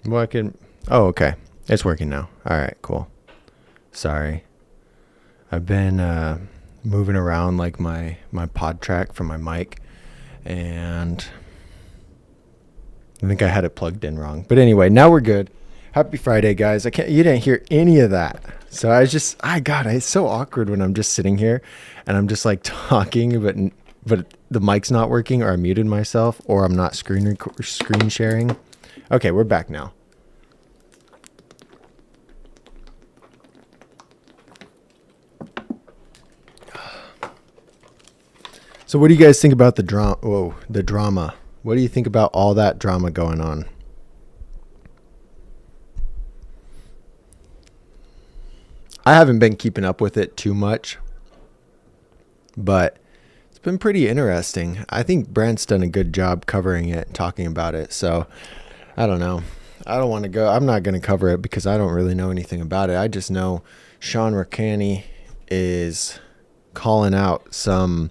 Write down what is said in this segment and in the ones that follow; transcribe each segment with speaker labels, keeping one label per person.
Speaker 1: Working. Oh, okay. It's working now. All right, cool. Sorry. I've been moving around like my pod track from my mic, and I think I had it plugged in wrong. But anyway, now we're good. Happy Friday, guys. You didn't hear any of that. So it's so awkward when I'm just sitting here and I'm just like talking, but the mic's not working, or I muted myself, or I'm not screen sharing. Okay, we're back now. So what do you guys think about the drama? What do you think about all that drama going on? I haven't been keeping up with it too much, but it's been pretty interesting. I think Brant's done a good job covering it, talking about it. So I don't know. I don't want to go. I'm not going to cover it because I don't really know anything about it. I just know Sean Ricani is calling out some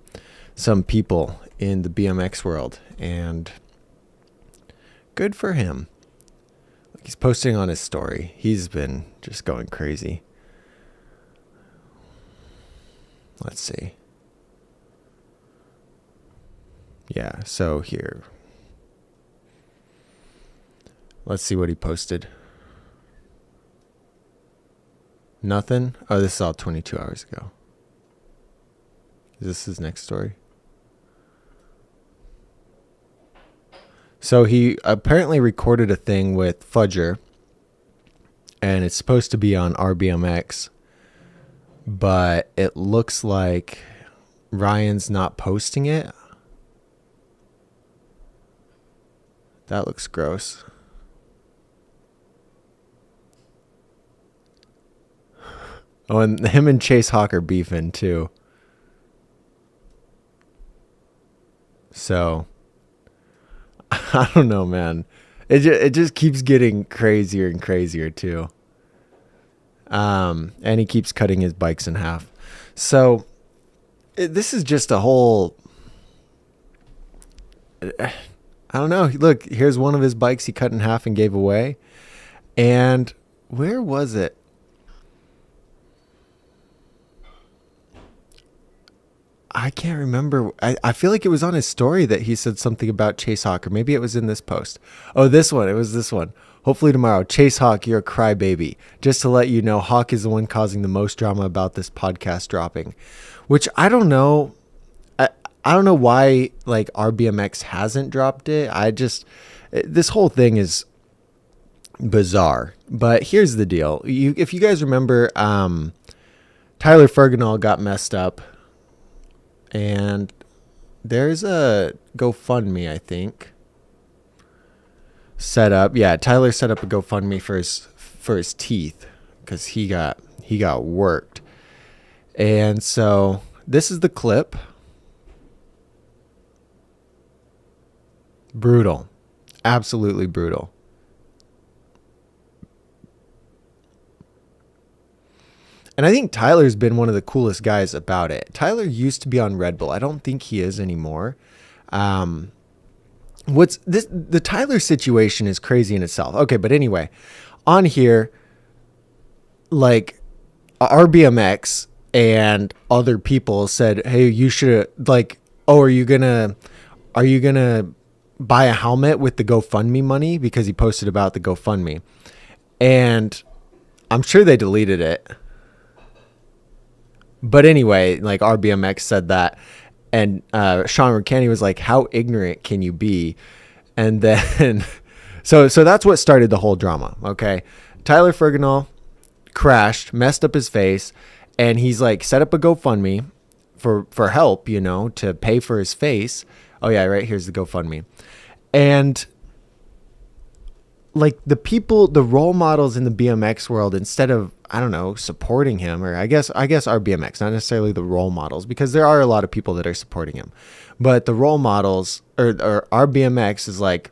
Speaker 1: people in the BMX world, and good for him. He's posting on his story. He's been just going crazy. Let's see. Yeah, so here. Let's see what he posted. Nothing? Oh, this is all 22 hours ago. Is this his next story? So he apparently recorded a thing with Fudger, and it's supposed to be on RBMX, but it looks like Ryan's not posting it. That looks gross. Oh, and him and Chase Hawk are beefing too. So I don't know, man. It just keeps getting crazier and crazier too. And he keeps cutting his bikes in half. So this is just a whole. I don't know. Look, here's one of his bikes he cut in half and gave away. And where was it? I can't remember. I feel like it was on his story that he said something about Chase Hawk, or maybe it was in this post. Oh, this one. It was this one. Hopefully tomorrow. Chase Hawk, you're a crybaby. Just to let you know, Hawk is the one causing the most drama about this podcast dropping, which I don't know. I don't know why like RBMX hasn't dropped it. This whole thing is bizarre. But here's the deal. If you guys remember, Tyler Fergenal got messed up. And there's a GoFundMe, I think, set up. Yeah, Tyler set up a GoFundMe for his teeth because he got worked. And so this is the clip. Brutal. Absolutely brutal. And I think Tyler's been one of the coolest guys about it. Tyler used to be on Red Bull. I don't think he is anymore. The Tyler situation is crazy in itself. Okay, but anyway, on here, like RBMX and other people said, "Hey, you should like, oh, are you gonna buy a helmet with the GoFundMe money?" Because he posted about the GoFundMe, and I'm sure they deleted it. But anyway, like RBMX said that, and Sean Ricani was like, "How ignorant can you be?" And then, so that's what started the whole drama. Okay, Tyler Fergenal crashed, messed up his face, and he's like set up a GoFundMe for help, to pay for his face. Oh yeah, right here's the GoFundMe, and like the people, the role models in the BMX world, instead of, I don't know, supporting him, or I guess our BMX, not necessarily the role models, because there are a lot of people that are supporting him, but the role models or our BMX is like,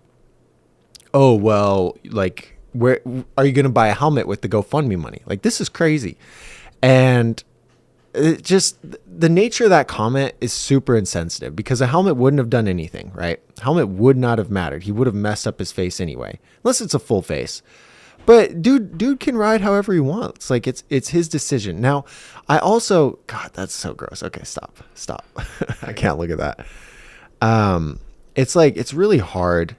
Speaker 1: oh, well, like, where are you going to buy a helmet with the GoFundMe money? Like, this is crazy. And it just, the nature of that comment is super insensitive, because a helmet wouldn't have done anything, right? Helmet would not have mattered. He would have messed up his face anyway, unless it's a full face. But dude can ride however he wants. Like, it's his decision. Now, I also, God, that's so gross. Okay, stop. I can't look at that. It's like, it's really hard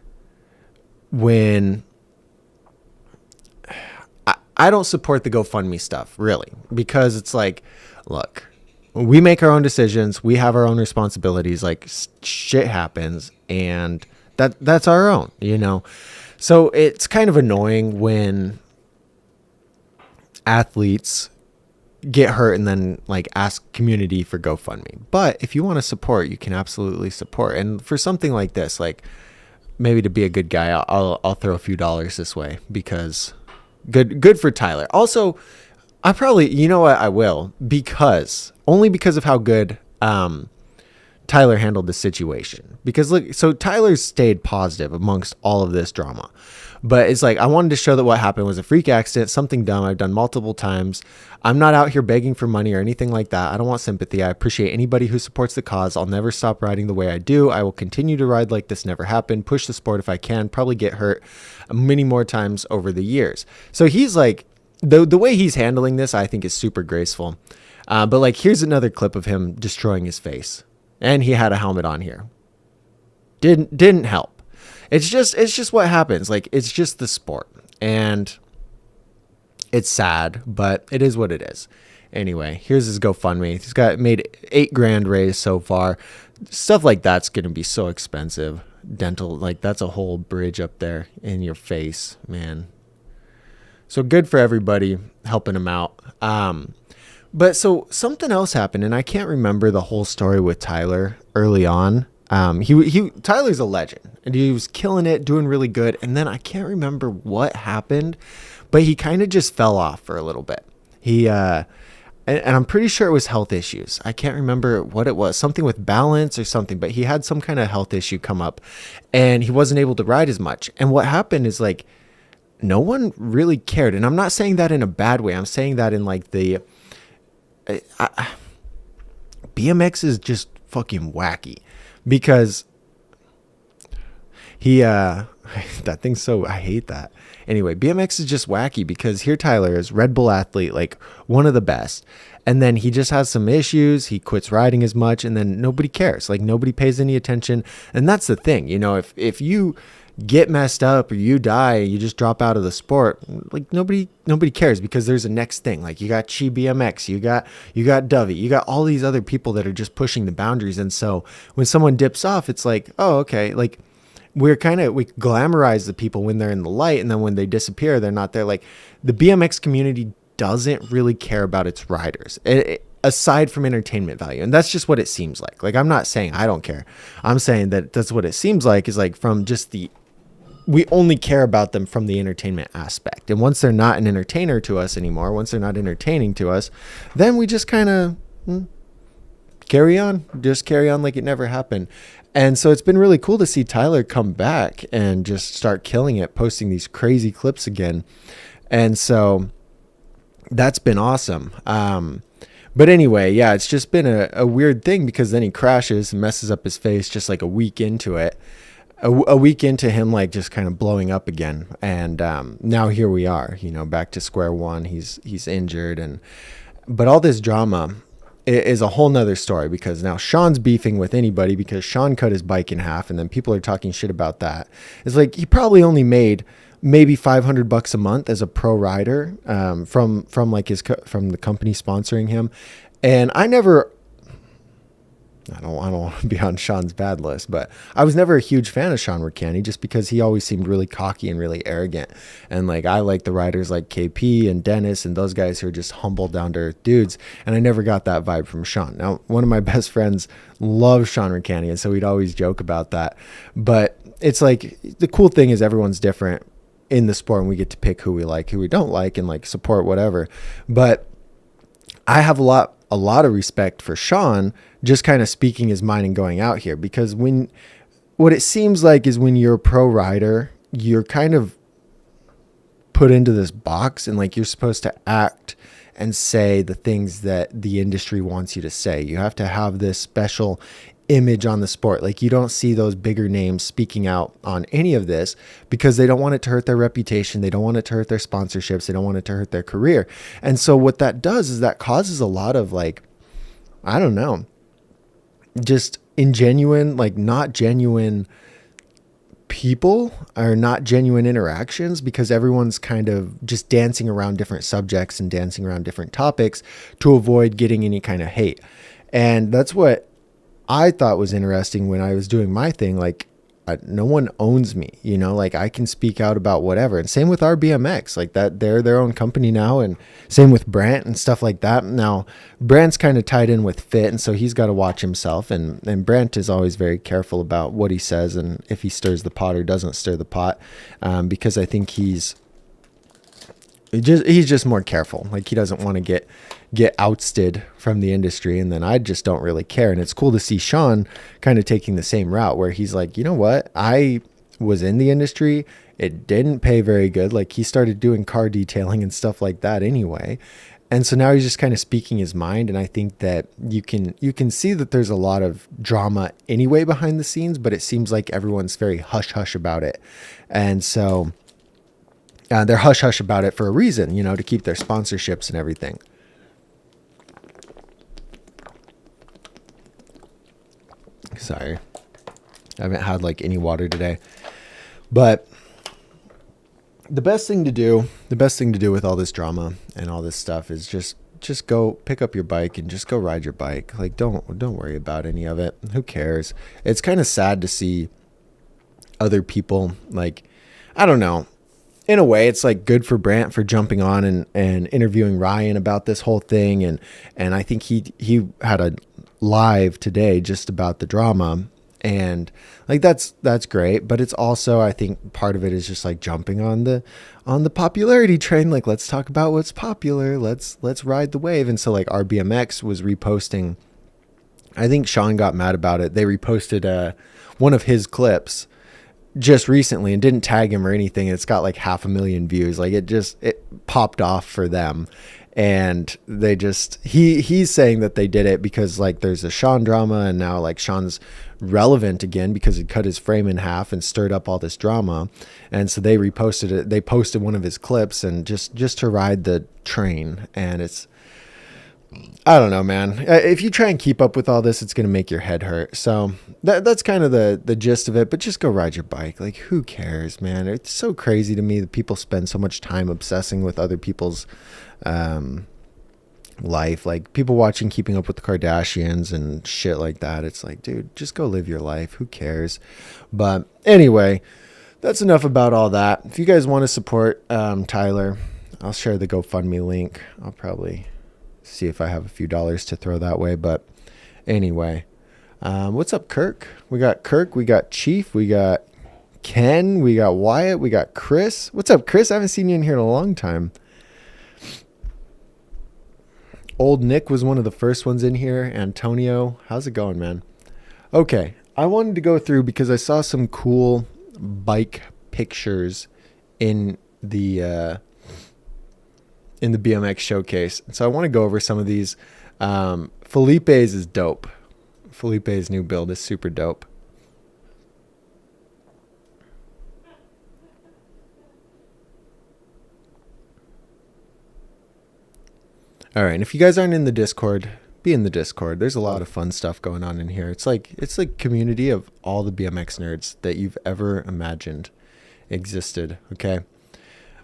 Speaker 1: when I don't support the GoFundMe stuff, really, because it's like, look, we make our own decisions. We have our own responsibilities. Like, shit happens, and that's our own, you know? So it's kind of annoying when athletes get hurt and then like ask community for GoFundMe. But if you want to support, you can absolutely support. And for something like this, like, maybe to be a good guy, I'll throw a few dollars this way, because good for Tyler. Also, I probably, you know what, I will, only because of how good Tyler handled the situation. Because look, so Tyler stayed positive amongst all of this drama. But it's like, I wanted to show that what happened was a freak accident, something dumb I've done multiple times. I'm not out here begging for money or anything like that. I don't want sympathy. I appreciate anybody who supports the cause. I'll never stop riding the way I do. I will continue to ride like this never happened, push the sport if I can, probably get hurt many more times over the years. So he's like, the way he's handling this, I think, is super graceful. But like, here's another clip of him destroying his face. And he had a helmet on here. Didn't help. It's just what happens. Like, it's just the sport, and it's sad, but it is what it is. Anyway, here's his GoFundMe. He's made $8,000 raised so far. Stuff like that's going to be so expensive. Dental, like, that's a whole bridge up there in your face, man. So good for everybody helping him out. But so something else happened, and I can't remember the whole story with Tyler early on. Tyler's a legend, and he was killing it, doing really good. And then I can't remember what happened, but he kind of just fell off for a little bit. And I'm pretty sure it was health issues. I can't remember what it was, something with balance or something, but he had some kind of health issue come up, and he wasn't able to ride as much. And what happened is, like, no one really cared. And I'm not saying that in a bad way. I'm saying that in like BMX is just fucking wacky, because that thing's so, I hate that. Anyway, BMX is just wacky, because here Tyler is, Red Bull athlete, like one of the best. And then he just has some issues. He quits riding as much, and then nobody cares. Like, nobody pays any attention. And that's the thing, you know, if you get messed up or you die, you just drop out of the sport, like nobody cares, because there's a next thing. Like, you got Chi BMX, you got Dovey, you got all these other people that are just pushing the boundaries. And so when someone dips off, it's like, oh, okay, like we glamorize the people when they're in the light, and then when they disappear, they're not there. Like, the BMX community doesn't really care about its riders, aside from entertainment value. And that's just what it seems like. Like, I'm not saying I don't care. I'm saying that that's what it seems like, is like, from just we only care about them from the entertainment aspect. And once they're not an entertainer to us anymore, once they're not entertaining to us, then we just kind of carry on like it never happened. And so it's been really cool to see Tyler come back and just start killing it, posting these crazy clips again. And so that's been awesome. But anyway, yeah, it's just been a weird thing, because then he crashes and messes up his face just like a week into it. A week into him, like, just kind of blowing up again. And now here we are, you know, back to square one. He's injured. But all this drama is a whole nother story, because now Sean's beefing with anybody because Sean cut his bike in half, and then people are talking shit about that. It's like, he probably only made maybe $500 a month as a pro rider from the company sponsoring him. And I don't want to be on Sean's bad list, but I was never a huge fan of Sean Ricani, just because he always seemed really cocky and really arrogant. And like, I like the riders like KP and Dennis and those guys who are just humble, down to earth dudes. And I never got that vibe from Sean. Now, one of my best friends loves Sean Ricani, and so we'd always joke about that. But it's like, the cool thing is everyone's different in the sport, and we get to pick who we like, who we don't like, and like support whatever. But I have a lot of respect for Sean just kind of speaking his mind and going out here, because what it seems like is when you're a pro rider, you're kind of put into this box, and like you're supposed to act and say the things that the industry wants you to say. You have to have this special image on the sport. Like you don't see those bigger names speaking out on any of this because they don't want it to hurt their reputation. They don't want it to hurt their sponsorships. They don't want it to hurt their career. And so what that does is that causes a lot of like, I don't know, just ingenuine, like not genuine people, or not genuine interactions, because everyone's kind of just dancing around different subjects and dancing around different topics to avoid getting any kind of hate. And that's what I thought was interesting when I was doing my thing. Like no one owns me, you know, like I can speak out about whatever. And same with RBMX, like that they're their own company now. And same with Brant and stuff like that. Now Brant's kind of tied in with Fit, and so he's got to watch himself. And Brant is always very careful about what he says and if he stirs the pot or doesn't stir the pot, because I think he's just more careful. Like he doesn't want to get ousted from the industry. And then I just don't really care. And it's cool to see Sean kind of taking the same route where he's like, you know what? I was in the industry. It didn't pay very good. Like he started doing car detailing and stuff like that anyway. And so now he's just kind of speaking his mind. And I think that you can see that there's a lot of drama anyway behind the scenes, but it seems like everyone's very hush hush about it. And so they're hush hush about it for a reason, you know, to keep their sponsorships and everything. Sorry, I haven't had like any water today. But the best thing to do with all this drama and all this stuff is just go pick up your bike and just go ride your bike. Like don't worry about any of it. Who cares? It's kind of sad to see other people, like, I don't know. In a way, it's like good for Brant for jumping on and interviewing Ryan about this whole thing. And I think he had a live today just about the drama, and like that's great. But it's also, I think part of it is just like jumping on the popularity train. Like, let's talk about what's popular. Let's ride the wave. And so like RBMX was reposting, I think Sean got mad about it. They reposted one of his clips just recently and didn't tag him or anything. It's got like 500,000 views. Like it popped off for them. And they just, he's saying that they did it because like there's a Sean drama, and now like Sean's relevant again because he cut his frame in half and stirred up all this drama. And so they reposted it. They posted one of his clips and just to ride the train. And it's, I don't know, man. If you try and keep up with all this, it's going to make your head hurt. So that's kind of the gist of it. But just go ride your bike. Like, who cares, man? It's so crazy to me that people spend so much time obsessing with other people's life. Like people watching Keeping Up with the Kardashians and shit like that. It's like, dude, just go live your life. Who cares? But anyway, that's enough about all that. If you guys want to support Tyler, I'll share the GoFundMe link. I'll probably see if I have a few dollars to throw that way. But anyway, what's up, Kirk? We got Kirk, we got Chief, we got Ken, we got Wyatt, we got Chris. What's up, Chris? I haven't seen you in here in a long time. Old Nick was one of the first ones in here. Antonio, how's it going, man? Okay, I wanted to go through because I saw some cool bike pictures in the BMX showcase. So I want to go over some of these. Felipe's is dope. Felipe's new build is super dope. All right, and if you guys aren't in the Discord, be in the Discord. There's a lot of fun stuff going on in here. It's like community of all the BMX nerds that you've ever imagined existed. Okay,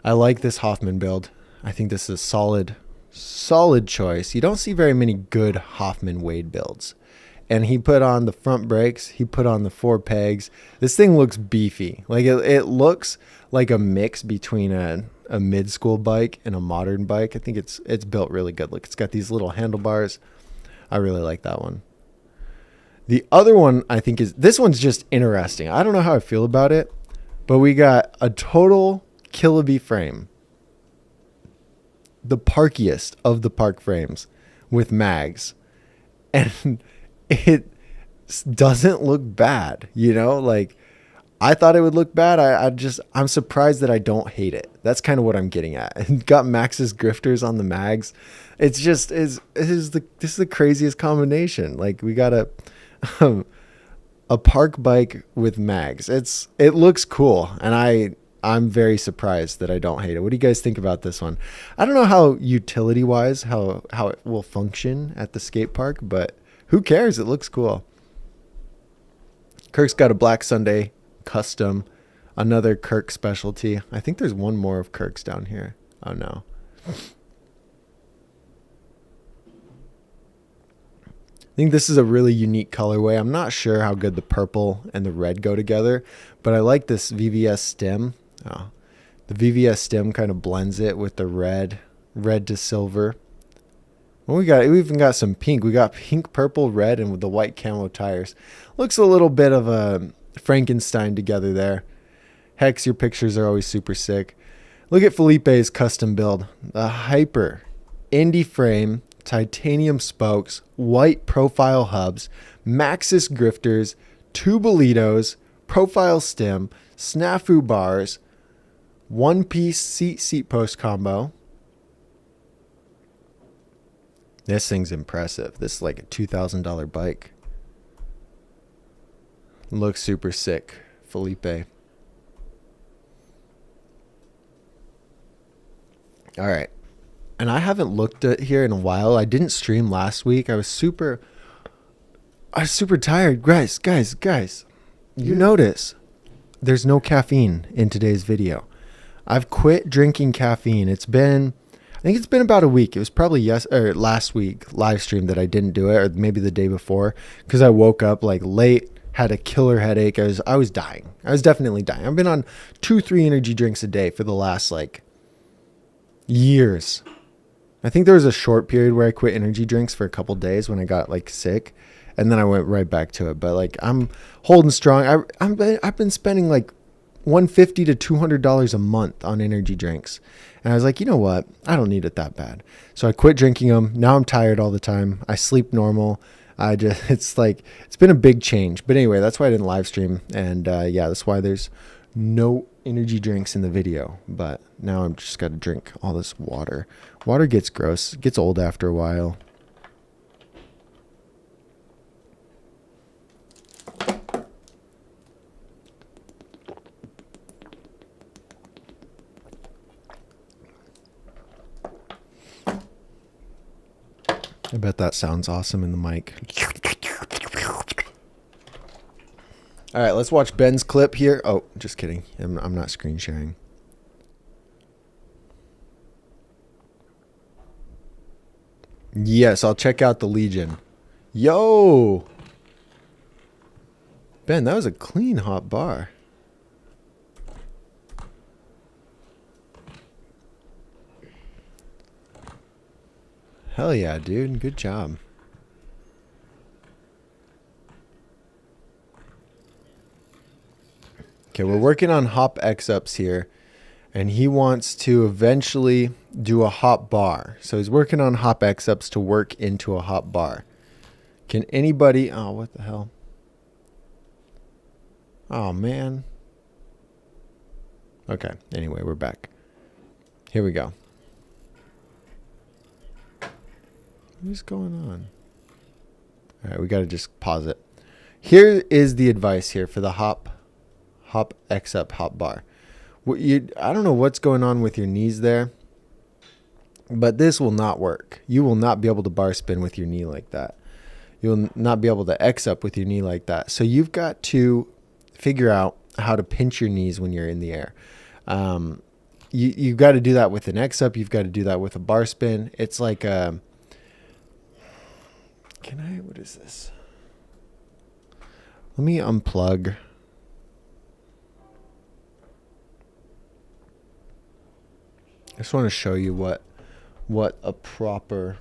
Speaker 1: I like this Hoffman build. I think this is a solid choice. You don't see very many good Hoffman Wade builds. And he put on the front brakes. He put on the 4 pegs. This thing looks beefy. Like it looks like a mix between a mid-school bike and a modern bike. I think it's built really good. Look, it's got these little handlebars. I really like that one. The other one I think this one's just interesting. I don't know how I feel about it, but we got a total Killaby frame. The parkiest of the park frames with mags. And it doesn't look bad, you know? Like, I thought it would look bad. I'm surprised that I don't hate it. That's kind of what I'm getting at. And got Max's grifters on the mags. It's just this is the craziest combination. Like, we got a park bike with mags. It looks cool, and I'm very surprised that I don't hate it. What do you guys think about this one? I don't know how utility wise how it will function at the skate park, but who cares? It looks cool. Kirk's got a Black Sunday custom, another Kirk specialty. I think there's one more of Kirk's down here. Oh no. I think this is a really unique colorway. I'm not sure how good the purple and the red go together, but I like this VVS stem. Oh, the VVS stem kind of blends it with the red to silver. Well, we even got some pink. We got pink, purple, red, and with the white camo tires. Looks a little bit of a Frankenstein together there. Hex, your pictures are always super sick. Look at Felipe's custom build. The Hyper Indy frame, titanium spokes, white profile hubs, Maxxis grifters, two Bolitos, profile stem, snafu bars, one-piece seat post combo. This thing's impressive. This is like a $2,000 bike. Looks super sick, Felipe. All right. And I haven't looked at here in a while. I didn't stream last week. I was super tired. Guys. You notice there's no caffeine in today's video. I've quit drinking caffeine. I think it's been about a week. It was probably last week live stream that I didn't do it, or maybe the day before, because I woke up like late, had a killer headache. I was dying. I was definitely dying. I've been on 2-3 energy drinks a day for the last like years. I think there was a short period where I quit energy drinks for a couple days when I got like sick, and then I went right back to it. But like, I'm holding strong. I've been spending like $150 to $200 a month on energy drinks, and I was like, you know what? I don't need it that bad. So I quit drinking them. Now I'm tired all the time. I sleep normal. It's been a big change. But anyway, that's why I didn't live stream, and yeah, that's why there's no energy drinks in the video. But now I'm just got to drink all this water. Water gets gross. It gets old after a while. I bet that sounds awesome in the mic. All right, let's watch Ben's clip here. Oh, just kidding. I'm not screen sharing. Yes, I'll check out the Legion. Yo! Ben, that was a clean hot bar. Hell yeah, dude. Good job. Okay, we're working on hop X-ups here, and he wants to eventually do a hop bar. So he's working on hop X-ups to work into a hop bar. Can anybody... Oh, what the hell? Oh, man. Okay, anyway, we're back. Here we go. What is going on? All right, we got to just pause it. Here is the advice here for the hop X-up hop bar. I don't know what's going on with your knees there, but this will not work. You will not be able to bar spin with your knee like that. You'll not be able to X-up with your knee like that. So you've got to figure out how to pinch your knees when you're in the air. You've got to do that with an X-up. You've got to do that with a bar spin. It's like a... what is this? Let me unplug. I just want to show you what a proper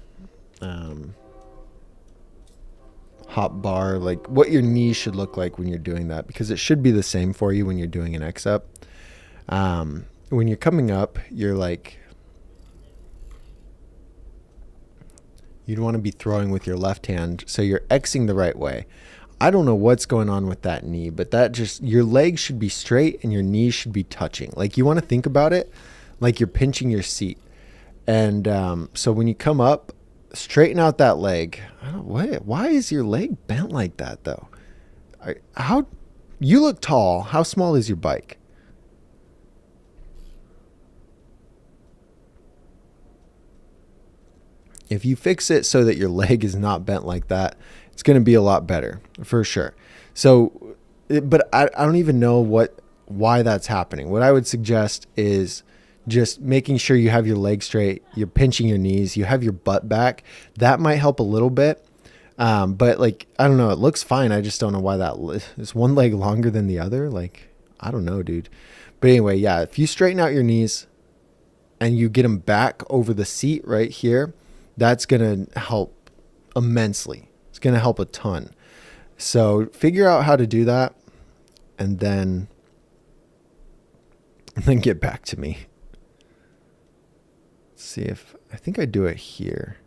Speaker 1: hop bar, like what your knees should look like when you're doing that, because it should be the same for you when you're doing an X-up. when you're coming up, you're like, you'd want to be throwing with your left hand, so you're Xing the right way. I don't know what's going on with that knee, but that just, your legs should be straight and your knees should be touching. Like, you want to think about it like you're pinching your seat. And so when you come up, straighten out that leg. I don't, why is your leg bent like that, though? How, you look tall. How small is your bike? If you fix it so that your leg is not bent like that, it's going to be a lot better for sure. So, but I don't even know why that's happening. What I would suggest is just making sure you have your legs straight, you're pinching your knees, you have your butt back. That might help a little bit. But like, I don't know, it looks fine. I just don't know why that is one leg longer than the other. Like, I don't know, dude. But anyway, yeah, if you straighten out your knees and you get them back over the seat right here, that's going to help immensely. It's going to help a ton. So figure out how to do that and then get back to me. Let's see if, I think I do it here.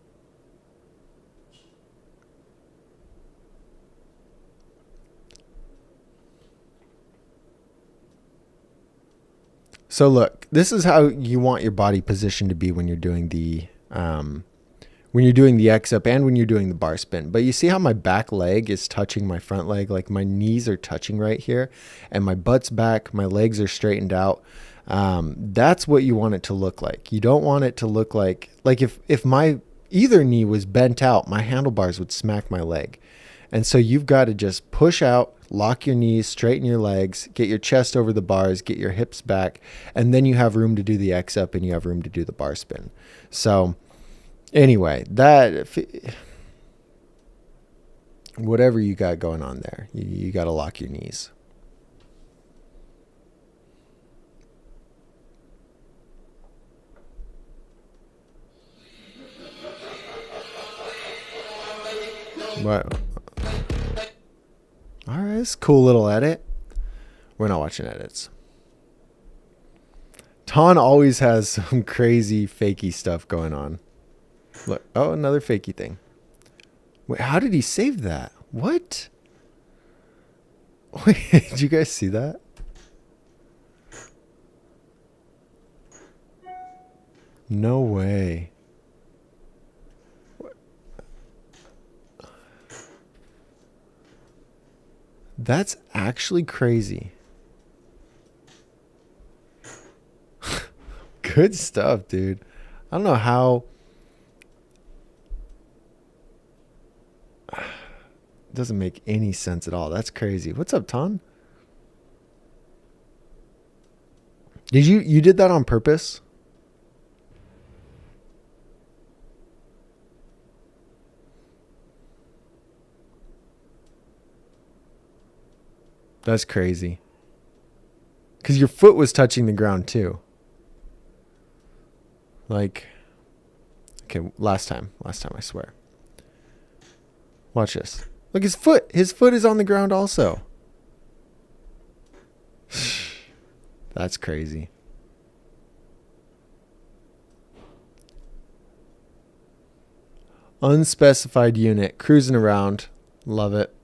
Speaker 1: So look, this is how you want your body position to be when you're doing the X up and when you're doing the bar spin. But you see how my back leg is touching my front leg? Like, my knees are touching right here and my butt's back. My legs are straightened out. That's what you want it to look like. You don't want it to look like if my either knee was bent out, my handlebars would smack my leg. And so you've got to just push out, lock your knees, straighten your legs, get your chest over the bars, get your hips back, and then you have room to do the X up and you have room to do the bar spin. So anyway, whatever you got going on there, you got to lock your knees. What? All right, this cool little edit. We're not watching edits. Ton always has some crazy fakey stuff going on. Look, oh, another fakey thing. Wait, how did he save that? What? Wait, did you guys see that? No way. That's actually crazy. Good stuff, dude. I don't know how. It doesn't make any sense at all. That's crazy. What's up, Ton? You did that on purpose? That's crazy. Because your foot was touching the ground too. Like, okay, last time, I swear. Watch this. Look, his foot is on the ground also. That's crazy. Unspecified unit, cruising around. Love it.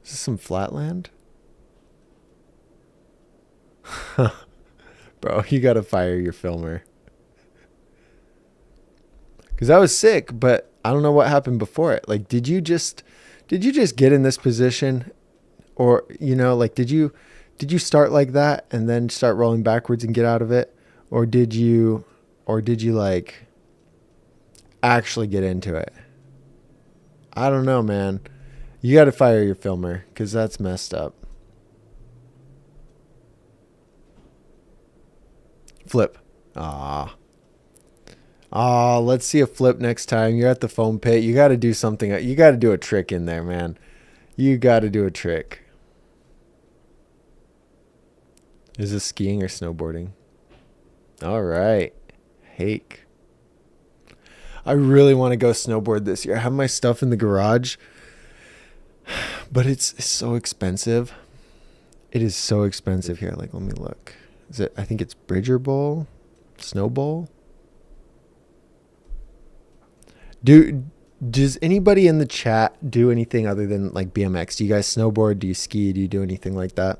Speaker 1: Is this some flatland? Bro, you gotta fire your filmer. Because that was sick, but I don't know what happened before it. Like, did you just get in this position? Or, like, did you start like that and then start rolling backwards and get out of it? Or did you like actually get into it? I don't know, man. You got to fire your filmer because that's messed up. Flip. Let's see a flip next time. You're at the foam pit. You got to do something. You got to do a trick in there, man. You got to do a trick. Is this skiing or snowboarding? All right. Hake. I really want to go snowboard this year. I have my stuff in the garage, but it's so expensive. It is so expensive here. Like, let me look. Is it? I think it's Bridger Bowl, Snow Bowl. Does anybody in the chat do anything other than like BMX? Do you guys snowboard? Do you ski? Do you do anything like that?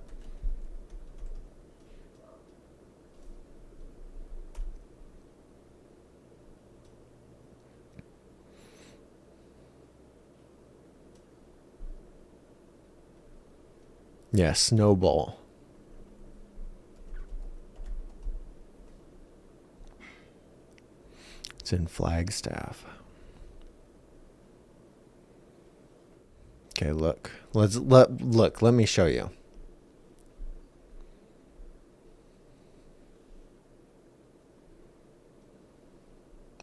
Speaker 1: Yeah, snowball. It's in Flagstaff. Okay, look. Let me show you.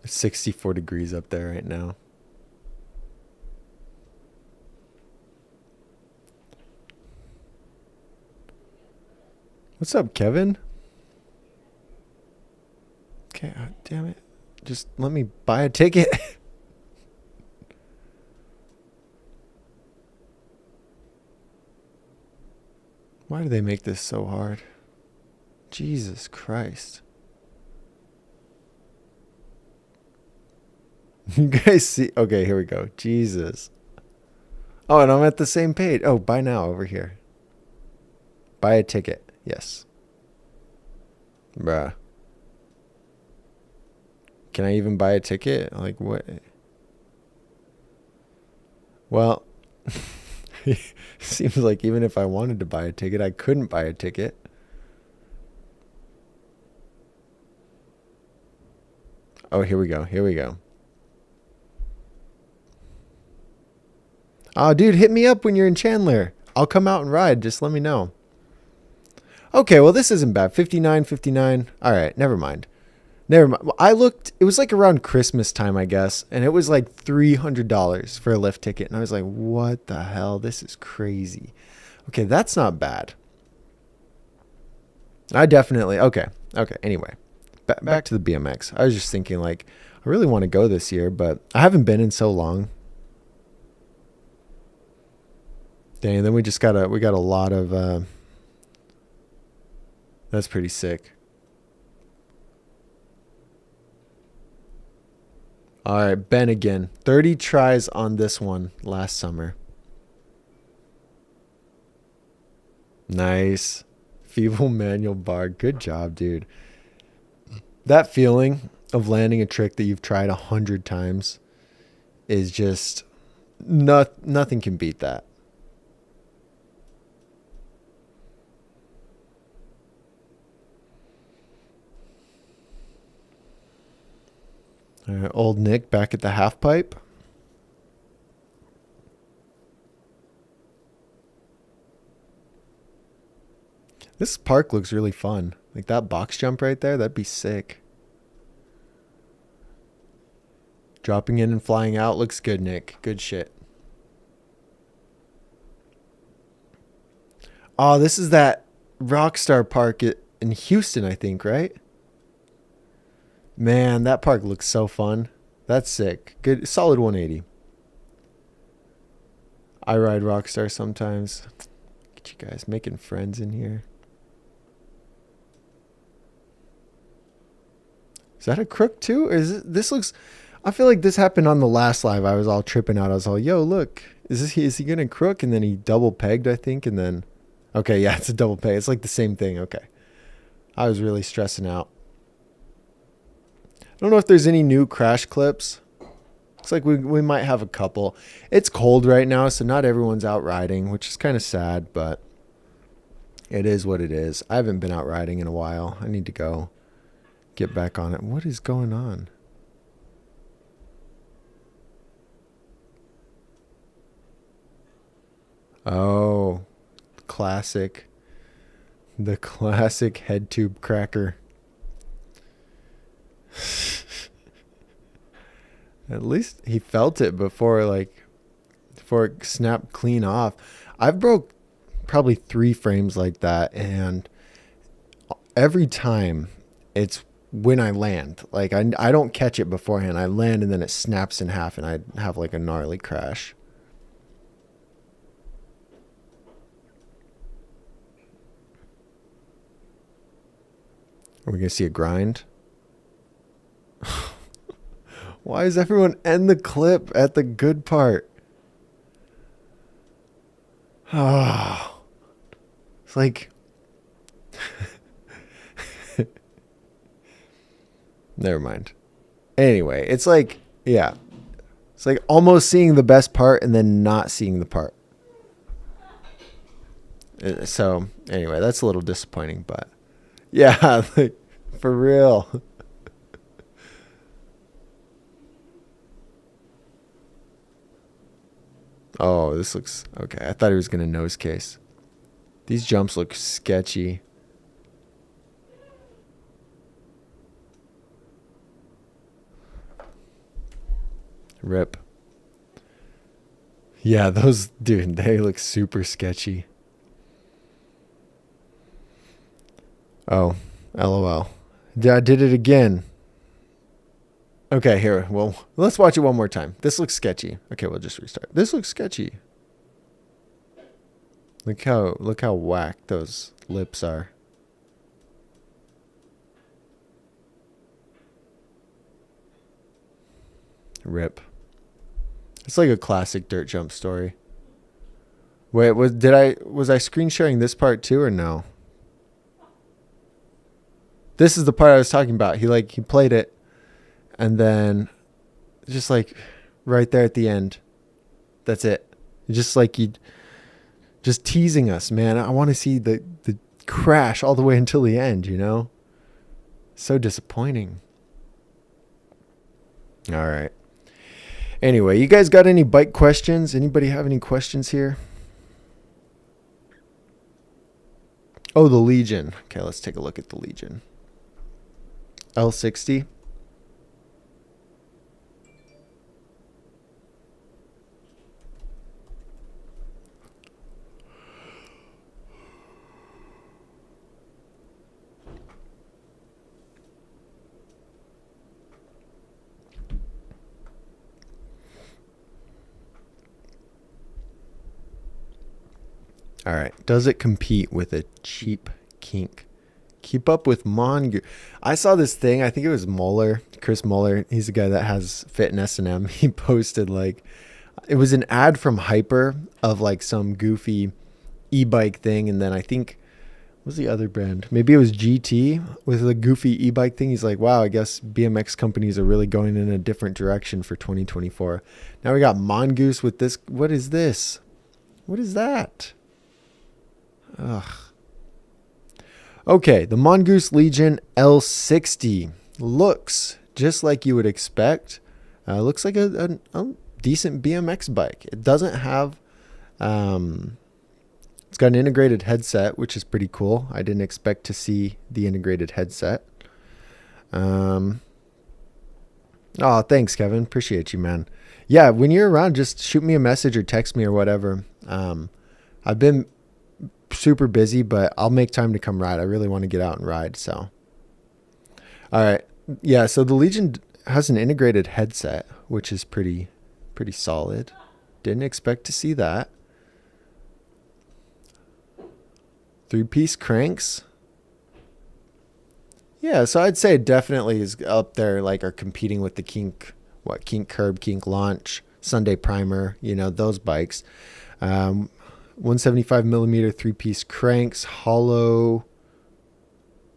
Speaker 1: It's 64 degrees up there right now. What's up, Kevin? Okay, damn it. Just let me buy a ticket. Why do they make this so hard? Jesus Christ. You guys see? Okay, here we go. Jesus. Oh, and I'm at the same page. Oh, buy now over here. Buy a ticket. Yes. Bruh. Can I even buy a ticket? Like, what? Well, seems like even if I wanted to buy a ticket, I couldn't buy a ticket. Oh, here we go. Here we go. Oh, dude, hit me up when you're in Chandler. I'll come out and ride. Just let me know. Okay, well, this isn't bad. 59.59. All right, never mind. Never mind. I looked, it was like around Christmas time, I guess, and it was like $300 for a lift ticket. And I was like, what the hell? This is crazy. Okay, that's not bad. I definitely, okay. Anyway, back to the BMX. I was just thinking, like, I really want to go this year, but I haven't been in so long. Dang, and then we got a lot of, that's pretty sick. All right, Ben again. 30 tries on this one last summer. Nice. Feeble manual bar. Good job, dude. That feeling of landing a trick that you've tried 100 times is just nothing can beat that. All right, old Nick back at the half pipe. This park looks really fun. Like that box jump right there, that'd be sick. Dropping in and flying out looks good, Nick. Good shit. Oh, this is that Rockstar Park in Houston, I think, right? Man, that park looks so fun. That's sick. Good, solid 180. I ride Rockstar sometimes. Get you guys making friends in here. Is that a crook too? Or is this looks? I feel like this happened on the last live. I was all tripping out. I was all, "Yo, look, is he gonna crook?" And then he double pegged, I think, and then, okay, yeah, it's a double peg. It's like the same thing. Okay, I was really stressing out. I don't know if there's any new crash clips. Looks like we might have a couple. It's cold right now, so not everyone's out riding, which is kind of sad, but it is what it is. I haven't been out riding in a while. I need to go get back on it. What is going on? Oh, classic. The classic head tube cracker. At least he felt it before it snapped clean off. I've broke probably 3 frames like that, and every time it's when I land. Like I don't catch it beforehand. I land and then it snaps in half and I have like a gnarly crash. Are we going to see a grind? Why does everyone end the clip at the good part? Oh, it's like... Never mind. Anyway, it's like, yeah. It's like almost seeing the best part and then not seeing the part. So, anyway, that's a little disappointing, but yeah, like, for real. Oh, this looks okay. I thought he was going to nose case. These jumps look sketchy. Rip. Yeah, those, dude, they look super sketchy. Oh, LOL. I did it again. Okay, here. Well, let's watch it one more time. This looks sketchy. Okay, we'll just restart. This looks sketchy. Look how whack those lips are. Rip. It's like a classic dirt jump story. Wait, was I screen sharing this part too or no? This is the part I was talking about. He played it and then just like right there at the end. That's it. Just like just teasing us, man. I want to see the crash all the way until the end, you know? So disappointing. All right. Anyway, you guys got any bike questions? Anybody have any questions here? Oh, the Legion. Okay, let's take a look at the Legion. L60. All right. Does it compete with a cheap kink? Keep up with Mongoose. I saw this thing. I think it was Moeller, Chris Moeller. He's the guy that has Fit and S&M. He posted like, it was an ad from Hyper of like some goofy e-bike thing. And then I think, what was the other brand? Maybe it was GT with the goofy e-bike thing. He's like, wow, I guess BMX companies are really going in a different direction for 2024. Now we got Mongoose with this. What is this? What is that? Ugh. Okay, the Mongoose Legion L60 looks just like you would expect. Looks like a decent BMX bike. It doesn't have, it's got an integrated headset, which is pretty cool. I didn't expect to see the integrated headset. Oh, thanks, Kevin. Appreciate you, man. Yeah, when you're around, just shoot me a message or text me or whatever. I've been super busy, but I'll make time to come ride. I really want to get out and ride. So, all right. Yeah. So the Legion has an integrated headset, which is pretty solid. Didn't expect to see that. 3-piece cranks. Yeah. So I'd say it definitely is up there, like are competing with the Kink Curb, Kink Launch, Sunday Primer, those bikes. 175 millimeter 3-piece cranks, hollow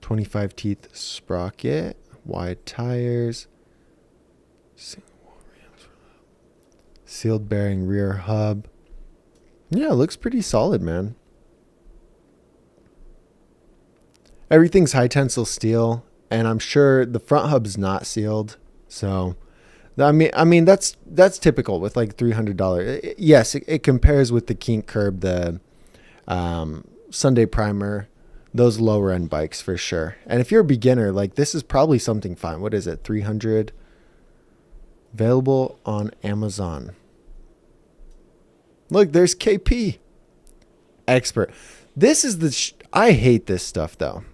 Speaker 1: 25 teeth sprocket, wide tires, sealed bearing rear hub. Yeah, it looks pretty solid, man. Everything's high tensile steel, and I'm sure the front hub's not sealed. So I mean that's typical with like $300. Yes, it compares with the Kink Curb, the Sunday Primer, those lower end bikes for sure. And if you're a beginner, like this is probably something fine. What is it? 300. Available on Amazon. Look, there's KP. Expert. This is I hate this stuff though.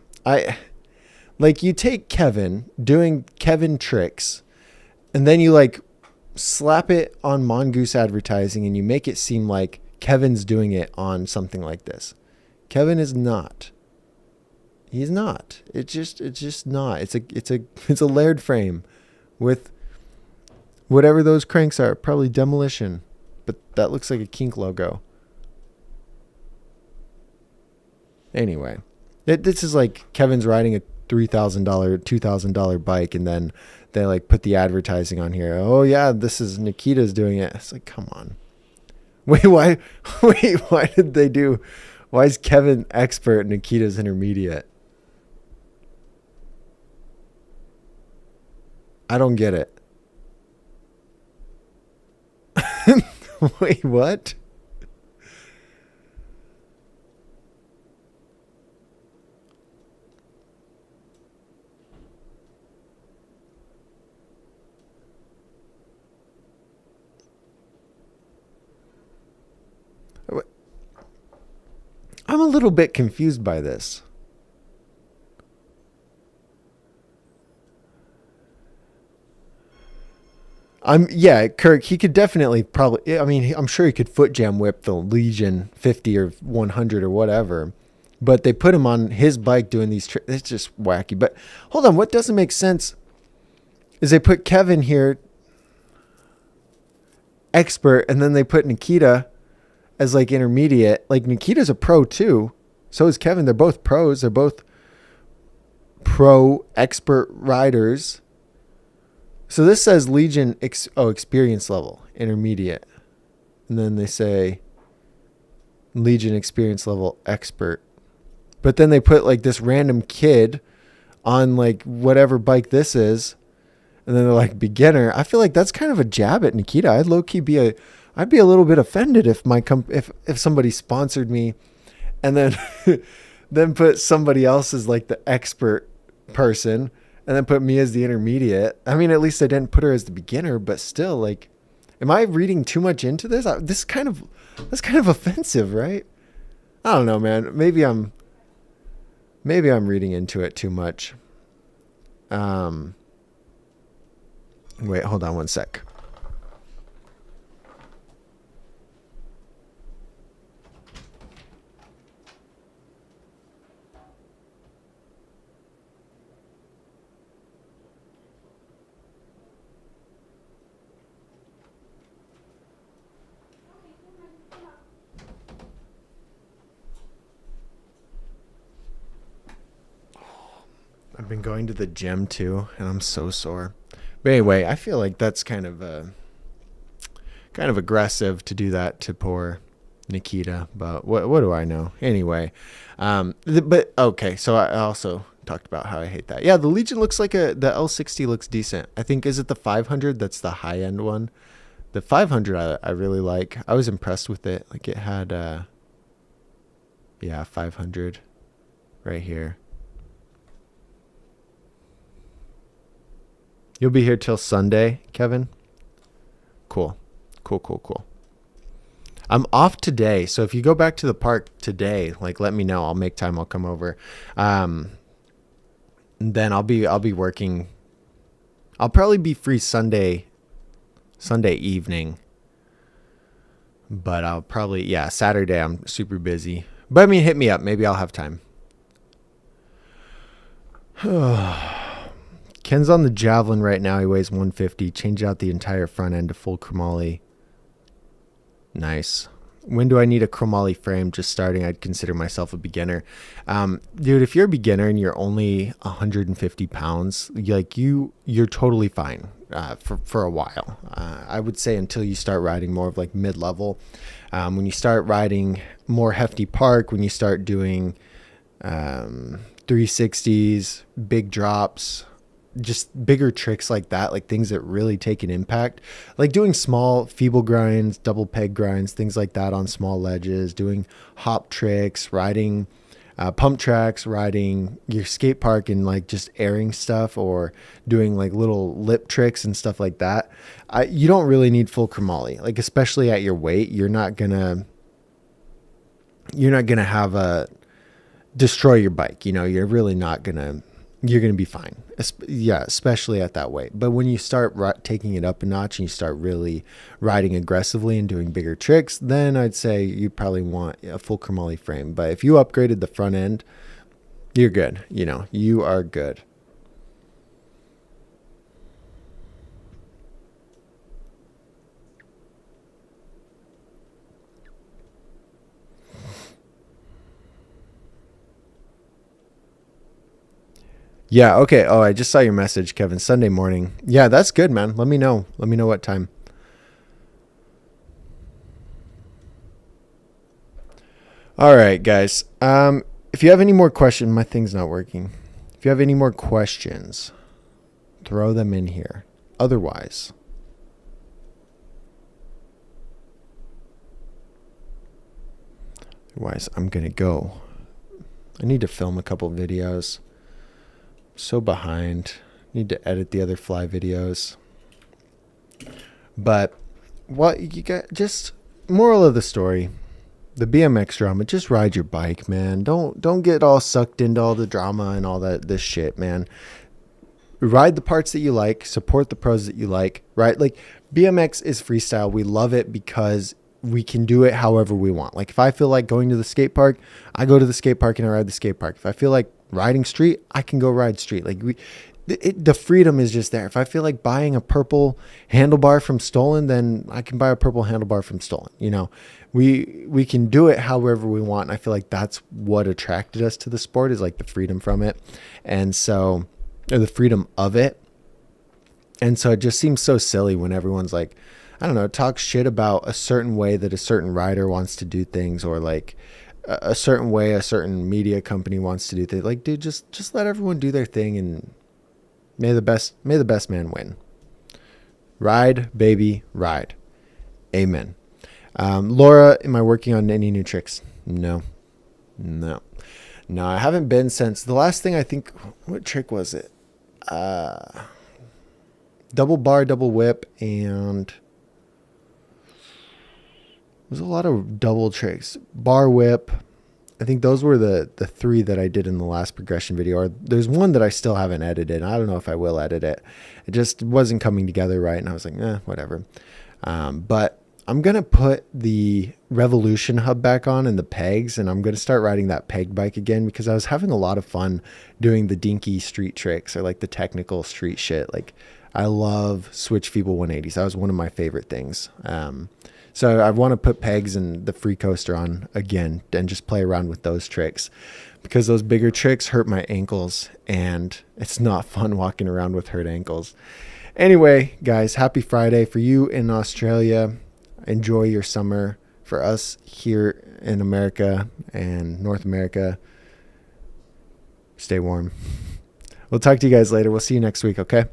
Speaker 1: You take Kevin doing Kevin tricks, and then you like slap it on Mongoose advertising and you make it seem like Kevin's doing it on something like this. Kevin is not. He's not. It's just not. It's a layered frame with whatever those cranks are, probably demolition. But that looks like a kink logo. Anyway, this is like Kevin's riding a $3,000, $2,000 bike, and then they like put the advertising on here. Oh yeah, this is Nikita's doing it. It's like, come on. Wait, why? Wait, why did they do? Why is Kevin expert, Nikita's intermediate? I don't get it. Wait, what? I'm a little bit confused by this. Yeah, Kirk, he could definitely probably, I mean, I'm sure he could foot jam whip the Legion 50 or 100 or whatever. But they put him on his bike doing these tricks. It's just wacky. But hold on, what doesn't make sense is they put Kevin here, expert, and then they put Nikita as like intermediate. Like Nikita's a pro too. So is Kevin. They're both pros. They're both pro expert riders. So this says Legion experience level, intermediate. And then they say Legion experience level expert. But then they put like this random kid on like whatever bike this is. And then they're like beginner. I feel like that's kind of a jab at Nikita. I'd be a little bit offended if if somebody sponsored me and then then put somebody else as like the expert person and then put me as the intermediate. I mean, at least I didn't put her as the beginner, but still, like, am I reading too much into this? That's kind of offensive, right? I don't know, man. Maybe I'm reading into it too much. Wait, hold on one sec. I've been going to the gym too, and I'm so sore. But anyway, I feel like that's kind of aggressive to do that to poor Nikita. But what do I know? Anyway, but okay. So I also talked about how I hate that. Yeah, the Legion looks like the L60 looks decent. I think, is it the 500? That's the high end one. The 500 I really like. I was impressed with it. Like it had 500 right here. You'll be here till Sunday, Kevin? Cool. Cool. I'm off today, so if you go back to the park today, like let me know. I'll make time. I'll come over. Then I'll be working. I'll probably be free Sunday evening. But I'll probably Saturday I'm super busy. But I mean, hit me up. Maybe I'll have time. Ken's on the Javelin right now. He weighs 150. Changed out the entire front end to full chromoly. Nice. When do I need a chromoly frame? Just starting, I'd consider myself a beginner. Dude, if you're a beginner and you're only 150 pounds, you're totally fine for a while. I would say until you start riding more of like mid-level. When you start riding more hefty park, when you start doing 360s, big drops, just bigger tricks like that, like things that really take an impact, like doing small feeble grinds, double peg grinds, things like that on small ledges, doing hop tricks, riding pump tracks, riding your skate park and like just airing stuff, or doing like little lip tricks and stuff like that. You don't really need full chromoly, like especially at your weight. You're not gonna have a destroy your bike. You're really not gonna. You're going to be fine. Especially at that weight. But when you start taking it up a notch and you start really riding aggressively and doing bigger tricks, then I'd say you probably want a full chromoly frame. But if you upgraded the front end, You're good. You are good. Yeah, okay. Oh, I just saw your message, Kevin. Sunday morning. Yeah, that's good, man. Let me know. Let me know what time. All right, guys. If you have any more questions, my thing's not working. If you have any more questions, throw them in here. Otherwise, I'm gonna go. I need to film a couple videos. So behind. Need to edit the other fly videos. But what you got? Just moral of the story: the BMX drama. Just ride your bike, man. Don't get all sucked into all the drama and all this shit, man. Ride the parts that you like. Support the pros that you like. Right? Like BMX is freestyle. We love it because we can do it however we want. Like if I feel like going to the skate park, I go to the skate park and I ride the skate park. If I feel like riding street, I can go ride street. Like the freedom is just there. If I feel like buying a purple handlebar from Stolen, then I can buy a purple handlebar from Stolen. We can do it however we want. And I feel like that's what attracted us to the sport, is like the freedom from it. And so, or the freedom of it. And so it just seems so silly when everyone's like, I don't know, talks shit about a certain way that a certain rider wants to do things, or like a certain way a certain media company wants to do things. Like, dude, just let everyone do their thing, and may the best man win. Ride, baby, ride. Amen. Laura, am I working on any new tricks? No, I haven't been since the last thing. I think, what trick was it? Double bar, double whip, and there's a lot of double tricks. Bar whip. I think those were the three that I did in the last progression video. Or there's one that I still haven't edited. I don't know if I will edit it. It just wasn't coming together right. And I was like, whatever. But I'm going to put the Revolution hub back on and the pegs. And I'm going to start riding that peg bike again, because I was having a lot of fun doing the dinky street tricks, or like the technical street shit. Like I love switch feeble 180s. That was one of my favorite things. So I want to put pegs and the free coaster on again and just play around with those tricks, because those bigger tricks hurt my ankles, and it's not fun walking around with hurt ankles. Anyway, guys, happy Friday for you in Australia. Enjoy your summer. For us here in America and North America, stay warm. We'll talk to you guys later. We'll see you next week, okay?